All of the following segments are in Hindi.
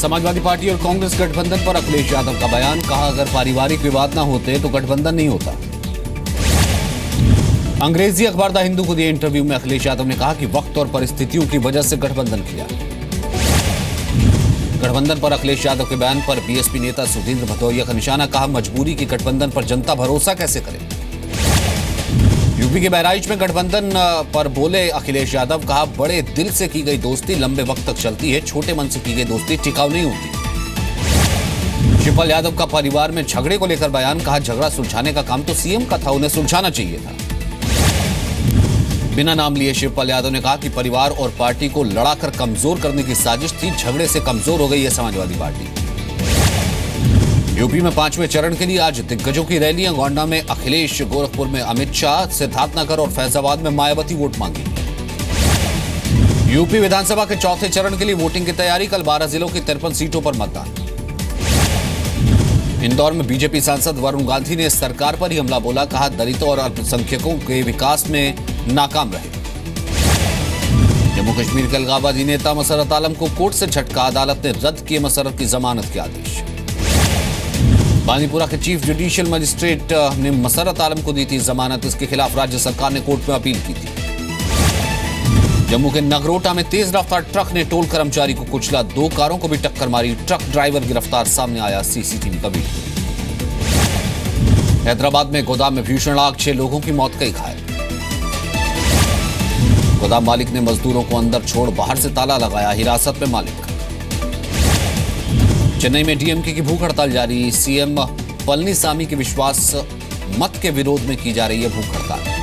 समाजवादी पार्टी और कांग्रेस गठबंधन पर अखिलेश यादव का बयान, कहा अगर पारिवारिक विवाद ना होते तो गठबंधन नहीं होता। अंग्रेजी अखबार द हिंदू को दिए इंटरव्यू में अखिलेश यादव ने कहा कि वक्त और परिस्थितियों की वजह से गठबंधन किया। गठबंधन पर अखिलेश यादव के बयान पर बीएसपी नेता सुधींद्र भदौरिया का निशाना, कहा मजबूरी की गठबंधन पर जनता भरोसा कैसे करे। यूपी के बहराइच में गठबंधन पर बोले अखिलेश यादव, कहा बड़े दिल से की गई दोस्ती लंबे वक्त तक चलती है, छोटे मन से की गई दोस्ती टिकाऊ नहीं होती। शिवपाल यादव का परिवार में झगड़े को लेकर बयान, कहा झगड़ा सुलझाने का काम तो सीएम का था, उन्हें सुलझाना चाहिए था। बिना नाम लिए शिवपाल यादव ने कहा कि परिवार और पार्टी को लड़ाकर कमजोर करने की साजिश थी, झगड़े से कमजोर हो गई है समाजवादी पार्टी। यूपी में 5वें चरण के लिए आज दिग्गजों की रैलियां, गोंडा में अखिलेश, गोरखपुर में अमित शाह, सिद्धार्थनगर और फैजाबाद में मायावती वोट मांगी। यूपी विधानसभा के चौथे चरण के लिए वोटिंग की तैयारी, कल 12 जिलों की 53 सीटों पर मतदान। इंदौर में बीजेपी सांसद वरुण गांधी ने सरकार पर ही हमला बोला, कहा दलितों और अल्पसंख्यकों के विकास में नाकाम रहे। जम्मू कश्मीर के अलगाववादी नेता मसरत आलम को कोर्ट से झटका, अदालत ने रद्द किए मसरत की जमानत के आदेश। बांदीपुरा के चीफ जुडिशियल मजिस्ट्रेट ने मसरत आलम को दी थी जमानत, इसके खिलाफ राज्य सरकार ने कोर्ट में अपील की थी। जम्मू के नगरोटा में तेज रफ्तार ट्रक ने टोल कर्मचारी को कुचला, 2 कारों को भी टक्कर मारी, ट्रक ड्राइवर गिरफ्तार, सामने आया सीसीटीवी का वीडियो। हैदराबाद में गोदाम में भीषण आग, 6 लोगों की मौत, कई घायल। गोदाम मालिक ने मजदूरों को अंदर छोड़ बाहर से ताला लगाया, हिरासत में मालिक। चेन्नई में डीएमके की भूख हड़ताल जारी, सीएम पलनीसामी के विश्वास मत के विरोध में की जा रही है भूख हड़ताल।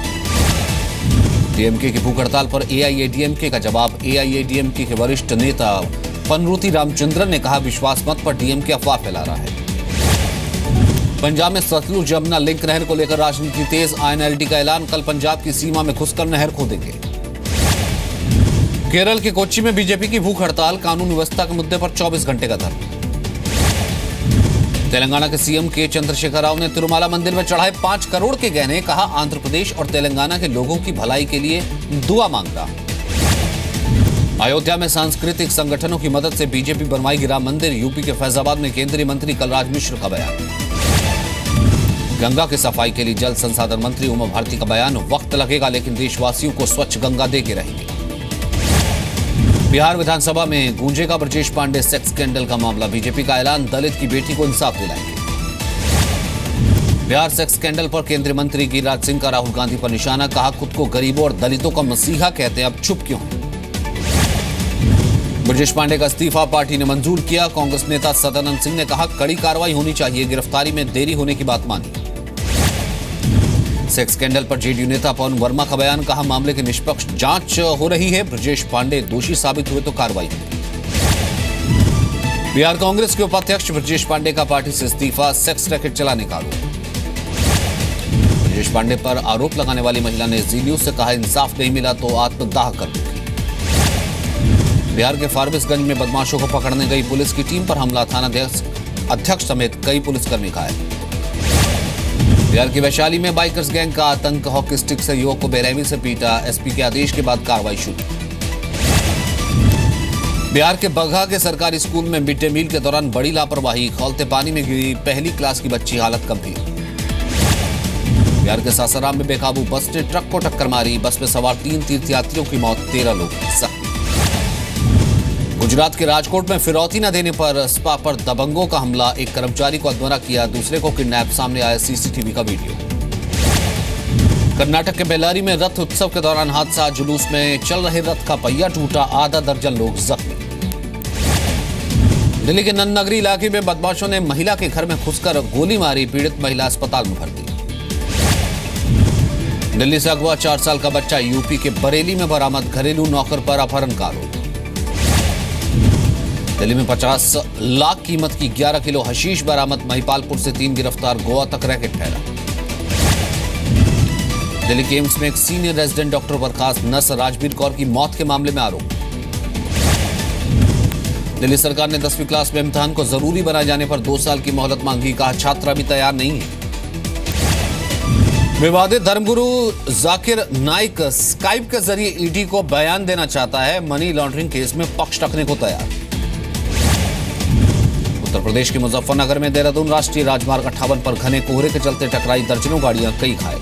डीएमके की भूख हड़ताल पर एआईएडीएमके का जवाब, एआईएडीएमके के वरिष्ठ नेता पनरूती रामचंद्रन ने कहा विश्वास मत पर डीएमके अफवाह फैला रहा है। पंजाब में सतलुज यमुना लिंक नहर को लेकर राजनीति तेज, आईएनएलडी का ऐलान, कल पंजाब की सीमा में घुसकर नहर खोदेंगे। केरल के कोच्चि में बीजेपी की भूख हड़ताल, कानून व्यवस्था के मुद्दे पर 24 घंटे का धरना। तेलंगाना के सीएम के चंद्रशेखर राव ने तिरुमाला मंदिर में चढ़ाए 5 करोड़ के गहने, कहा आंध्र प्रदेश और तेलंगाना के लोगों की भलाई के लिए दुआ मांगा। अयोध्या में सांस्कृतिक संगठनों की मदद से बीजेपी बनवाएगी राम मंदिर, यूपी के फैजाबाद में केंद्रीय मंत्री कलराज मिश्र का बयान। गंगा की सफाई के लिए जल संसाधन मंत्री उमा भारती का बयान, वक्त लगेगा लेकिन देशवासियों को स्वच्छ गंगा दे के रहेंगे। बिहार विधानसभा में गूंजेगा ब्रजेश पांडे सेक्स स्कैंडल का मामला, बीजेपी का ऐलान, दलित की बेटी को इंसाफ दिलाएंगे। बिहार सेक्स स्कैंडल पर केंद्रीय मंत्री गिरिराज सिंह का राहुल गांधी पर निशाना, कहा खुद को गरीबों और दलितों का मसीहा कहते हैं, अब चुप क्यों हैं। ब्रजेश पांडे का इस्तीफा पार्टी ने मंजूर किया, कांग्रेस नेता सदानंद सिंह ने कहा कड़ी कार्रवाई होनी चाहिए, गिरफ्तारी में देरी होने की बात मानी। सेक्स स्कैंडल पर जेडीयू नेता पवन वर्मा का बयान, कहा मामले की निष्पक्ष जांच हो रही है, ब्रजेश पांडे दोषी साबित हुए तो कार्रवाई होगी। बिहार कांग्रेस के उपाध्यक्ष ब्रजेश पांडे का पार्टी से इस्तीफा, सेक्स रैकेट चलाने का आरोप। ब्रजेश पांडे पर आरोप लगाने वाली महिला ने जी न्यूज से कहा इंसाफ नहीं मिला तो आत्मदाह कर दूंगी। बिहार के फारबिसगंज में बदमाशों को पकड़ने गई पुलिस की टीम पर हमला, थाना अध्यक्ष समेत कई पुलिसकर्मी घायल। बिहार की वैशाली में बाइकर्स गैंग का आतंक, हॉकी स्टिक से युवक को बेरहमी से पीटा, एसपी के आदेश के बाद कार्रवाई शुरू। बिहार के बगहा के सरकारी स्कूल में मिड डे मील के दौरान बड़ी लापरवाही, खौलते पानी में गिरी पहली क्लास की बच्ची, हालत गंभीर। बिहार के सासाराम में बेकाबू बस ने ट्रक को टक्कर मारी, बस में सवार 3 तीर्थयात्रियों की मौत, 13 लोग जख्मी। गुजरात के राजकोट में फिरौती न देने पर स्पा पर दबंगों का हमला, एक कर्मचारी को अधमरा किया, दूसरे को किडनैप, सामने आया सीसीटीवी का वीडियो। कर्नाटक के बेल्लारी में रथ उत्सव के दौरान हादसा, जुलूस में चल रहे रथ का पहिया टूटा, आधा दर्जन लोग जख्मी। दिल्ली के नन्नगरी इलाके में बदमाशों ने महिला के घर में घुसकर गोली मारी, पीड़ित महिला अस्पताल में भर्ती। दिल्ली से अगवा 4 साल का बच्चा यूपी के बरेली में बरामद, घरेलू नौकर पर अपहरण का आरोप। दिल्ली में 50 लाख कीमत की 11 किलो हशीश बरामद, महिपालपुर से 3 गिरफ्तार, गोवा तक रैकेट ठहरा। दिल्ली के एम्स में एक सीनियर रेजिडेंट डॉक्टर बर्खास्त, नर्स राजबीर कौर की मौत के मामले में आरोप। दिल्ली सरकार ने 10वीं क्लास में इम्तिहान को जरूरी बनाए जाने पर 2 साल की मोहलत मांगी, कहा छात्र अभी तैयार नहीं है। विवादित धर्मगुरु जाकिर नाइक स्काइप के जरिए ईडी को बयान देना चाहता है, मनी लॉन्ड्रिंग केस में पक्ष रखने को तैयार। उत्तर प्रदेश के मुजफ्फरनगर में देहरादून राष्ट्रीय राजमार्ग 58 पर घने कोहरे के चलते टकराई दर्जनों गाड़ियां, कई घायल।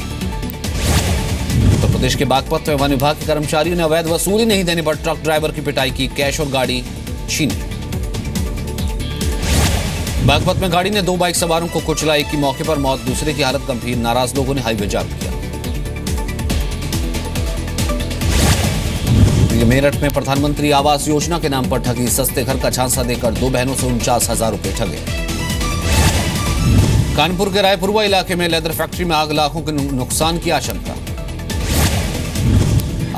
उत्तर प्रदेश के बागपत में वन विभाग के कर्मचारियों ने अवैध वसूली नहीं देने पर ट्रक ड्राइवर की पिटाई की, कैश और गाड़ी छीनी। बागपत में गाड़ी ने 2 बाइक सवारों को कुचला, एक की मौके पर मौत, दूसरे की हालत गंभीर। नाराज लोगों ने हाईवे जाम किया। मेरठ में प्रधानमंत्री आवास योजना के नाम पर ठगी, सस्ते घर का झांसा देकर 2 बहनों से 49,000 रुपए ठगे। कानपुर के रायपुरवा इलाके में लेदर फैक्ट्री में आग, लाखों के नुकसान की आशंका।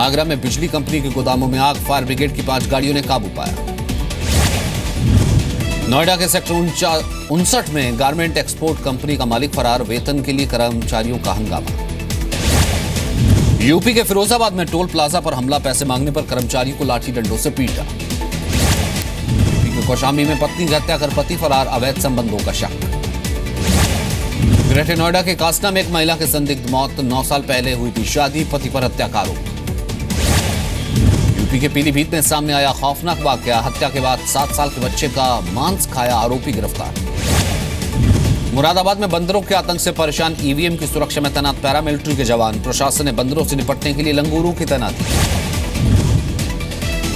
आगरा में बिजली कंपनी के गोदामों में आग, फायर ब्रिगेड की 5 गाड़ियों ने काबू पाया। नोएडा के सेक्टर 59 में गारमेंट एक्सपोर्ट कंपनी का मालिक फरार, वेतन के लिए कर्मचारियों का हंगामा। यूपी के फिरोजाबाद में टोल प्लाजा पर हमला, पैसे मांगने पर कर्मचारियों को लाठी डंडों से पीटा। यूपी के कौशाम्बी में पत्नी की हत्या कर पति फरार, अवैध संबंधों का शक। ग्रेटर नोएडा के कासना में एक महिला की संदिग्ध मौत, 9 साल पहले हुई थी शादी, पति पर हत्या का आरोप। यूपी के पीलीभीत में सामने आया खौफनाक वाकया, हत्या के बाद 7 साल के बच्चे का मांस खाया, आरोपी गिरफ्तार। मुरादाबाद में बंदरों के आतंक से परेशान ईवीएम की सुरक्षा में तैनात पैरामिलिट्री के जवान, प्रशासन ने बंदरों से निपटने के लिए लंगूरों की तैनाती।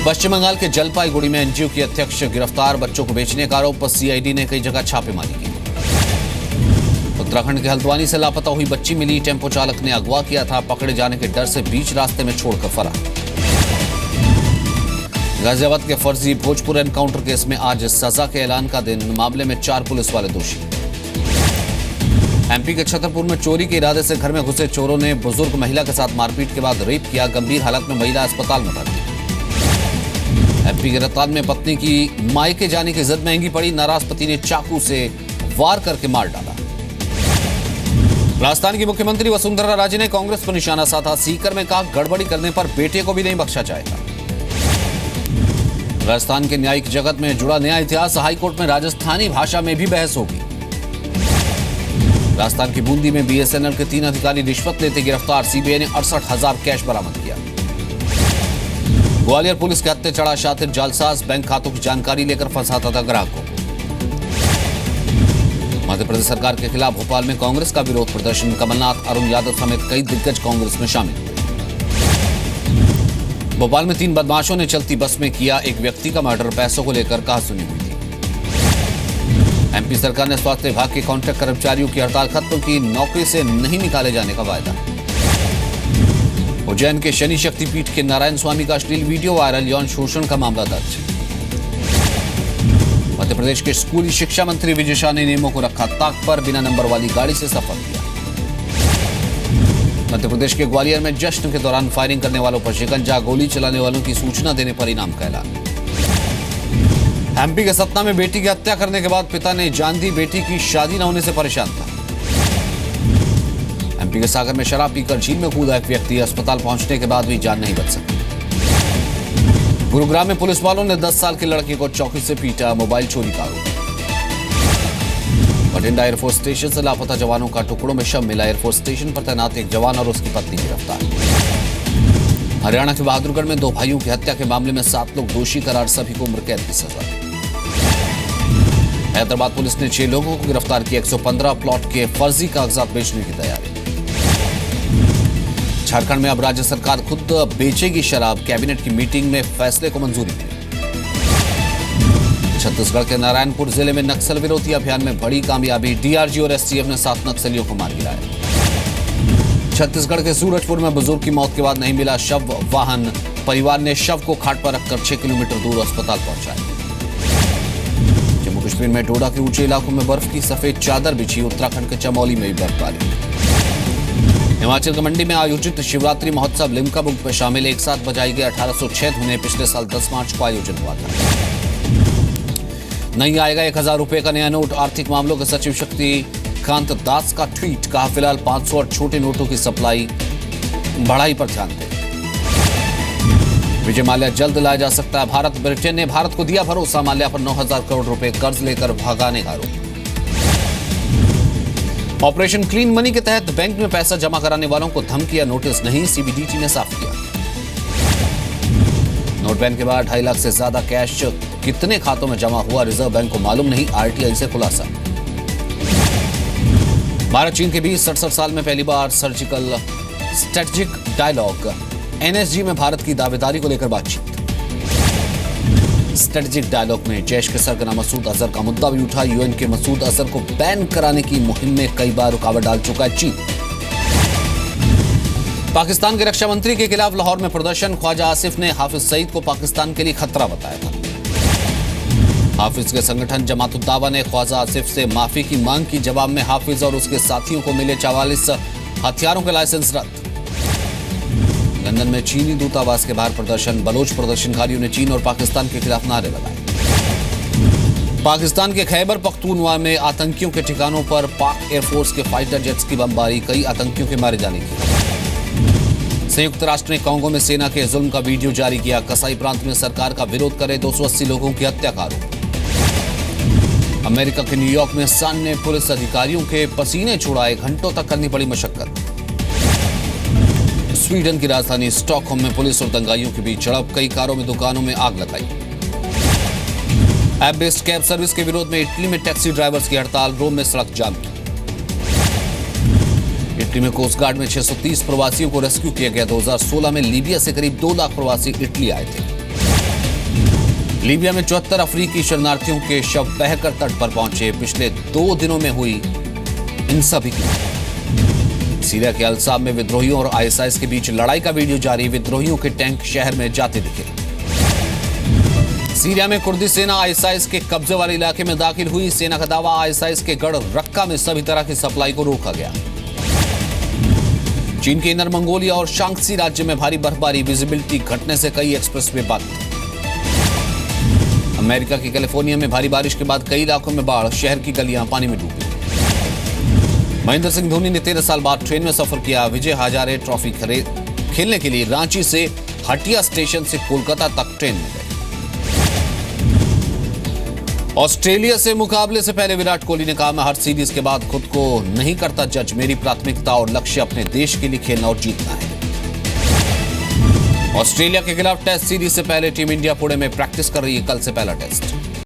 पश्चिम बंगाल के जलपाईगुड़ी में एनजीओ की अध्यक्ष गिरफ्तार, बच्चों को बेचने का आरोप, सीआईडी ने कई जगह छापेमारी की। उत्तराखंड के हल्द्वानी से लापता हुई बच्ची मिली, टेम्पो चालक ने अगवा किया था, पकड़े जाने के डर से बीच रास्ते में छोड़कर फरार। गाजियाबाद के फर्जी भोजपुर एनकाउंटर केस में आज सजा के ऐलान का दिन, मामले में 4 पुलिस वाले दोषी। एमपी के छतरपुर में चोरी के इरादे से घर में घुसे चोरों ने बुजुर्ग महिला के साथ मारपीट के बाद रेप किया, गंभीर हालत में महिला अस्पताल में भर्ती। एमपी के रतलाम में पत्नी की मायके जाने की जिद महंगी पड़ी, नाराज पति ने चाकू से वार करके मार डाला। राजस्थान की मुख्यमंत्री वसुंधरा राजे ने कांग्रेस पर निशाना साधा, सीकर में कहा गड़बड़ी करने पर बेटे को भी नहीं बख्शा जाएगा। राजस्थान के न्यायिक जगत में जुड़ा नया इतिहास, हाईकोर्ट में राजस्थानी भाषा में भी बहस होगी। राजस्थान की बूंदी में बीएसएनएल के 3 अधिकारी रिश्वत लेते गिरफ्तार, सीबीआई ने 68,000 कैश बरामद किया। ग्वालियर पुलिस के हत्थे चढ़ा शातिर जालसाज, बैंक खातों की जानकारी लेकर फंसाता था ग्राहकों को। मध्य प्रदेश सरकार के खिलाफ भोपाल में कांग्रेस का विरोध प्रदर्शन, कमलनाथ, अरुण यादव समेत कई दिग्गज कांग्रेस में शामिल हुए। भोपाल में 3 बदमाशों ने चलती बस में किया एक व्यक्ति का मर्डर, पैसों को लेकर कहासुनी हुई थी। एमपी सरकार ने स्वास्थ्य विभाग के कॉन्ट्रैक्ट कर्मचारियों की हड़ताल खत्म की, नौकरी से नहीं निकाले जाने का वायदा। उज्जैन के शनि शक्तिपीठ के नारायण स्वामी का अश्लील वीडियो वायरल, यौन शोषण का मामला दर्ज। मध्य प्रदेश के स्कूली शिक्षा मंत्री विजय शाह ने नियमों को रखा ताक पर, बिना नंबर वाली गाड़ी से सफर किया। मध्य प्रदेश के ग्वालियर में जश्न के दौरान फायरिंग करने वालों पर शिकंजा, गोली चलाने वालों की सूचना देने पर इनाम का ऐलान। एमपी के सतना में बेटी की हत्या करने के बाद पिता ने जान दी, बेटी की शादी न होने से परेशान था। एमपी के सागर में शराब पीकर झील में कूदा एक व्यक्ति, अस्पताल पहुंचने के बाद भी जान नहीं बच सकी। गुरुग्राम में पुलिस वालों ने 10 साल की लड़की को चौकी से पीटा, मोबाइल चोरी का आरोप। बठिंडा एयरफोर्स स्टेशन से लापता जवानों का टुकड़ों में शव मिला, एयरफोर्स स्टेशन पर तैनात एक जवान और उसकी पत्नी गिरफ्तार। हरियाणा के बहादुरगढ़ में 2 भाइयों की हत्या के मामले में 7 लोग दोषी करार, सभी को उम्र कैद की सजा। हैदराबाद पुलिस ने 6 लोगों को गिरफ्तार किया, 115 प्लॉट के फर्जी कागजात बेचने की तैयारी। झारखंड में अब राज्य सरकार खुद बेचेगी शराब, कैबिनेट की मीटिंग में फैसले को मंजूरी मिली। छत्तीसगढ़ के नारायणपुर जिले में नक्सल विरोधी अभियान में बड़ी कामयाबी, डीआरजी और एसटीएफ ने 7 नक्सलियों को मार गिराया। छत्तीसगढ़ के सूरजपुर में बुजुर्ग की मौत के बाद नहीं मिला शव वाहन, परिवार ने शव को खाट पर रखकर 6 किलोमीटर दूर अस्पताल पहुंचाया। जम्मू कश्मीर में डोडा के ऊंचे इलाकों में बर्फ की सफेद चादर बिछी, उत्तराखंड के चमोली में भी बर्फबारी। हिमाचल के मंडी में आयोजित शिवरात्रि महोत्सव लिम्का बुक में शामिल, एक साथ बजाई गई 1806 धुनें, पिछले साल 10 मार्च को आयोजन हुआ था। नहीं आएगा 1000 रुपए का नया नोट, आर्थिक मामलों के सचिव शक्तिकांत दास का ट्वीट, कहा फिलहाल 500 और छोटे नोटों की सप्लाई बढ़ाई पर ध्यान दें। विजय माल्या जल्द लाया जा सकता है भारत, ब्रिटेन ने भारत को दिया भरोसा, माल्या पर 9000 करोड़ रुपए कर्ज लेकर भगाने का आरोप। ऑपरेशन क्लीन मनी के तहत बैंक में पैसा जमा कराने वालों को धमकी या नोटिस नहीं, सीबीडीटी ने साफ किया। नोट बैन के बाद 2.5 लाख से ज्यादा कैश कितने खातों में जमा हुआ रिजर्व बैंक को मालूम नहीं, आरटीआई से खुलासा। भारत चीन के बीच 67 साल में पहली बार सर्जिकल स्ट्रेटेजिक डायलॉग। एनएसजी में भारत की दावेदारी को लेकर बातचीत। स्ट्रेटेजिक डायलॉग में जैश के सरगना मसूद अजहर का मुद्दा भी उठा। यूएन के मसूद अजहर को बैन कराने की मुहिम में कई बार रुकावट डाल चुका है चीन। पाकिस्तान के रक्षा मंत्री के खिलाफ लाहौर में प्रदर्शन। ख्वाजा आसिफ ने हाफिज सईद को पाकिस्तान के लिए खतरा बताया था। हाफिज के संगठन जमात-उद-दावा ने ख्वाजा आसिफ से माफी की मांग की। जवाब में हाफिज और उसके साथियों को मिले 44 हथियारों के लाइसेंस रद्द। लंदन में चीनी दूतावास के बाहर प्रदर्शन। बलोच प्रदर्शनकारियों ने चीन और पाकिस्तान के खिलाफ नारे लगाए। पाकिस्तान के खैबर पख्तूनख्वा में आतंकियों के ठिकानों पर पाक एयरफोर्स के फाइटर जेट्स की बमबारी। कई आतंकियों के मारे जाने की। संयुक्त राष्ट्र ने कांगो में सेना के जुल्म का वीडियो जारी किया। कसाई प्रांत में सरकार का विरोध करे 280 लोगों की हत्या का आरोप। अमेरिका के न्यूयॉर्क में सन ने पुलिस अधिकारियों के पसीने छुड़ाए। घंटों तक करनी पड़ी मशक्कत। स्वीडन की राजधानी स्टॉकहोम में पुलिस और दंगाइयों के बीच झड़प। कई कारों में दुकानों में आग लगाई। ऐप बेस्ड कैब सर्विस के विरोध में इटली में टैक्सी ड्राइवर्स की हड़ताल। रोम में सड़क जाम की। इटली में कोस्ट गार्ड में 630 प्रवासियों को रेस्क्यू किया गया। 2016 में लीबिया से करीब 2 लाख प्रवासी इटली आए थे। लीबिया में 74 अफ्रीकी शरणार्थियों के शव बहकर तट पर पहुंचे। पिछले 2 दिनों में हुई इन सभी की। सीरिया के अल-साब में विद्रोहियों और आईएसआईएस के बीच लड़ाई का वीडियो जारी। विद्रोहियों के टैंक शहर में जाते दिखे। सीरिया में कुर्दी सेना आईएसआईएस के कब्जे वाले इलाके में दाखिल हुई। सेना का दावा, आईएसआईएस के गढ़ रक्का में सभी तरह की सप्लाई को रोका गया। चीन के इनर मंगोलिया और शांक्सी राज्य में भारी बर्फबारी। विजिबिलिटी घटने से कई एक्सप्रेसवे बंद। अमेरिका के कैलिफोर्निया में भारी बारिश के बाद कई इलाकों में बाढ़। शहर की गलियां पानी में डूबी। महेंद्र सिंह धोनी ने 13 साल बाद ट्रेन में सफर किया। विजय हजारे ट्रॉफी खेलने के लिए रांची से हटिया स्टेशन से कोलकाता तक ट्रेन में गए। ऑस्ट्रेलिया से मुकाबले से पहले विराट कोहली ने कहा, मैं हर सीरीज के बाद खुद को नहीं करता जज। मेरी प्राथमिकता और लक्ष्य अपने देश के लिए खेलना और जीतना है। ऑस्ट्रेलिया के खिलाफ टेस्ट सीरीज से पहले टीम इंडिया पुणे में प्रैक्टिस कर रही है। कल से पहला टेस्ट।